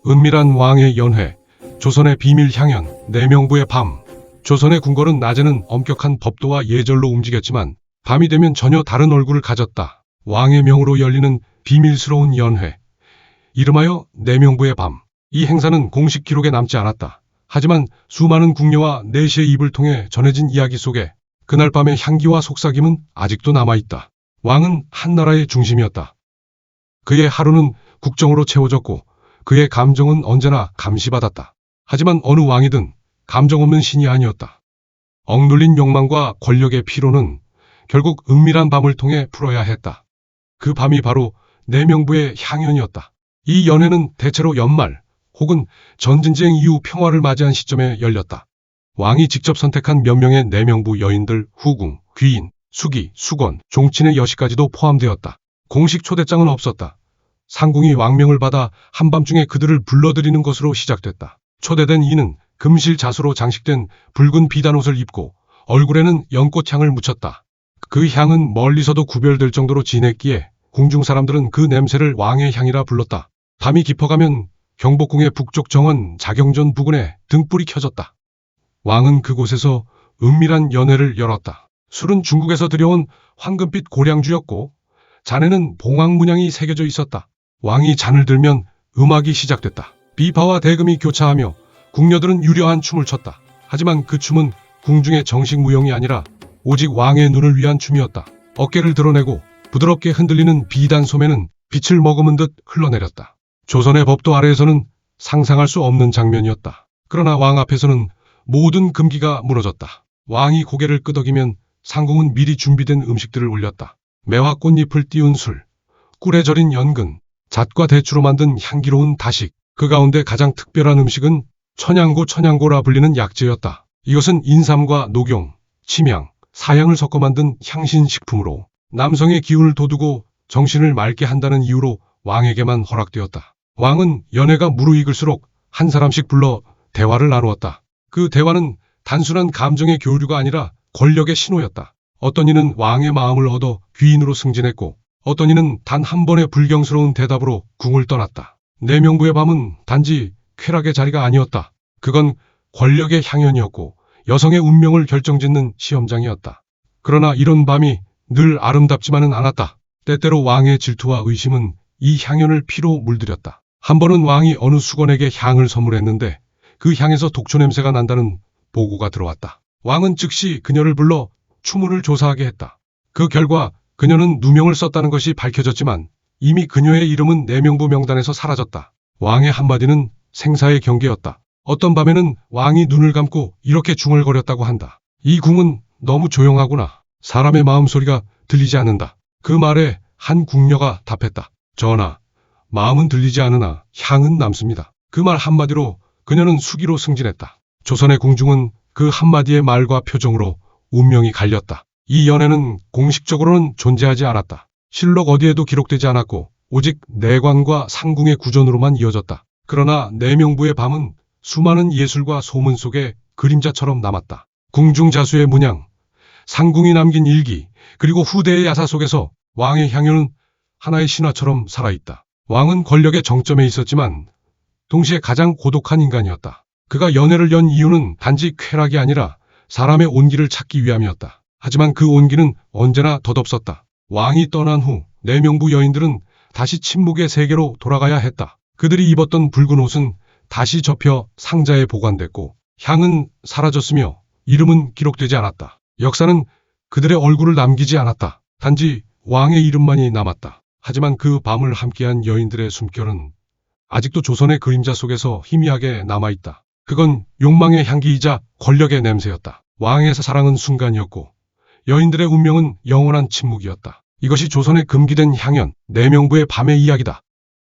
은밀한 왕의 연회, 조선의 비밀 향연, 내명부의 밤. 조선의 궁궐은 낮에는 엄격한 법도와 예절로 움직였지만 밤이 되면 전혀 다른 얼굴을 가졌다. 왕의 명으로 열리는 비밀스러운 연회. 이름하여 내명부의 밤. 이 행사는 공식 기록에 남지 않았다. 하지만 수많은 궁녀와 내시의 입을 통해 전해진 이야기 속에 그날 밤의 향기와 속삭임은 아직도 남아있다. 왕은 한 나라의 중심이었다. 그의 하루는 국정으로 채워졌고 그의 감정은 언제나 감시받았다. 하지만 어느 왕이든 감정 없는 신이 아니었다. 억눌린 욕망과 권력의 피로는 결국 은밀한 밤을 통해 풀어야 했다. 그 밤이 바로 내명부의 향연이었다. 이 연회는 대체로 연말 혹은 전쟁 이후 평화를 맞이한 시점에 열렸다. 왕이 직접 선택한 몇 명의 내명부 여인들, 후궁, 귀인, 수기, 수건, 종친의 여시까지도 포함되었다. 공식 초대장은 없었다. 상궁이 왕명을 받아 한밤중에 그들을 불러들이는 것으로 시작됐다. 초대된 이는 금실 자수로 장식된 붉은 비단옷을 입고 얼굴에는 연꽃향을 묻혔다. 그 향은 멀리서도 구별될 정도로 진했기에 궁중 사람들은 그 냄새를 왕의 향이라 불렀다. 밤이 깊어가면 경복궁의 북쪽 정원 자경전 부근에 등불이 켜졌다. 왕은 그곳에서 은밀한 연회를 열었다. 술은 중국에서 들여온 황금빛 고량주였고 잔에는 봉황 문양이 새겨져 있었다. 왕이 잔을 들면 음악이 시작됐다. 비파와 대금이 교차하며 궁녀들은 유려한 춤을 췄다. 하지만 그 춤은 궁중의 정식 무용이 아니라 오직 왕의 눈을 위한 춤이었다. 어깨를 드러내고 부드럽게 흔들리는 비단 소매는 빛을 머금은 듯 흘러내렸다. 조선의 법도 아래에서는 상상할 수 없는 장면이었다. 그러나 왕 앞에서는 모든 금기가 무너졌다. 왕이 고개를 끄덕이면 상궁은 미리 준비된 음식들을 올렸다. 매화 꽃잎을 띄운 술, 꿀에 절인 연근, 잣과 대추로 만든 향기로운 다식. 그 가운데 가장 특별한 음식은 천양고라 불리는 약재였다. 이것은 인삼과 녹용, 침향, 사향을 섞어 만든 향신식품으로 남성의 기운을 돋우고 정신을 맑게 한다는 이유로 왕에게만 허락되었다. 왕은 연회가 무르익을수록 한 사람씩 불러 대화를 나누었다. 그 대화는 단순한 감정의 교류가 아니라 권력의 신호였다. 어떤 이는 왕의 마음을 얻어 귀인으로 승진했고 어떤 이는 단 한 번의 불경스러운 대답으로 궁을 떠났다. 내명부의 밤은 단지 쾌락의 자리가 아니었다. 그건 권력의 향연이었고 여성의 운명을 결정짓는 시험장이었다. 그러나 이런 밤이 늘 아름답지만은 않았다. 때때로 왕의 질투와 의심은 이 향연을 피로 물들였다. 한 번은 왕이 어느 수건에게 향을 선물했는데 그 향에서 독초 냄새가 난다는 보고가 들어왔다. 왕은 즉시 그녀를 불러 추문을 조사하게 했다. 그 결과 그녀는 누명을 썼다는 것이 밝혀졌지만 이미 그녀의 이름은 내명부 명단에서 사라졌다. 왕의 한마디는 생사의 경계였다. 어떤 밤에는 왕이 눈을 감고 이렇게 중얼거렸다고 한다. 이 궁은 너무 조용하구나. 사람의 마음소리가 들리지 않는다. 그 말에 한 궁녀가 답했다. 전하, 마음은 들리지 않으나 향은 남습니다. 그 말 한마디로 그녀는 수기로 승진했다. 조선의 궁중은 그 한마디의 말과 표정으로 운명이 갈렸다. 이 연애는 공식적으로는 존재하지 않았다. 실록 어디에도 기록되지 않았고 오직 내관과 상궁의 구전으로만 이어졌다. 그러나 내명부의 밤은 수많은 예술과 소문 속에 그림자처럼 남았다. 궁중 자수의 문양, 상궁이 남긴 일기, 그리고 후대의 야사 속에서 왕의 향연은 하나의 신화처럼 살아있다. 왕은 권력의 정점에 있었지만 동시에 가장 고독한 인간이었다. 그가 연회를 연 이유는 단지 쾌락이 아니라 사람의 온기를 찾기 위함이었다. 하지만 그 온기는 언제나 덧없었다. 왕이 떠난 후 내명부 여인들은 다시 침묵의 세계로 돌아가야 했다. 그들이 입었던 붉은 옷은 다시 접혀 상자에 보관됐고 향은 사라졌으며 이름은 기록되지 않았다. 역사는 그들의 얼굴을 남기지 않았다. 단지 왕의 이름만이 남았다. 하지만 그 밤을 함께한 여인들의 숨결은 아직도 조선의 그림자 속에서 희미하게 남아있다. 그건 욕망의 향기이자 권력의 냄새였다. 왕의 사랑은 순간이었고 여인들의 운명은 영원한 침묵이었다. 이것이 조선의 금기된 향연, 내명부의 밤의 이야기다.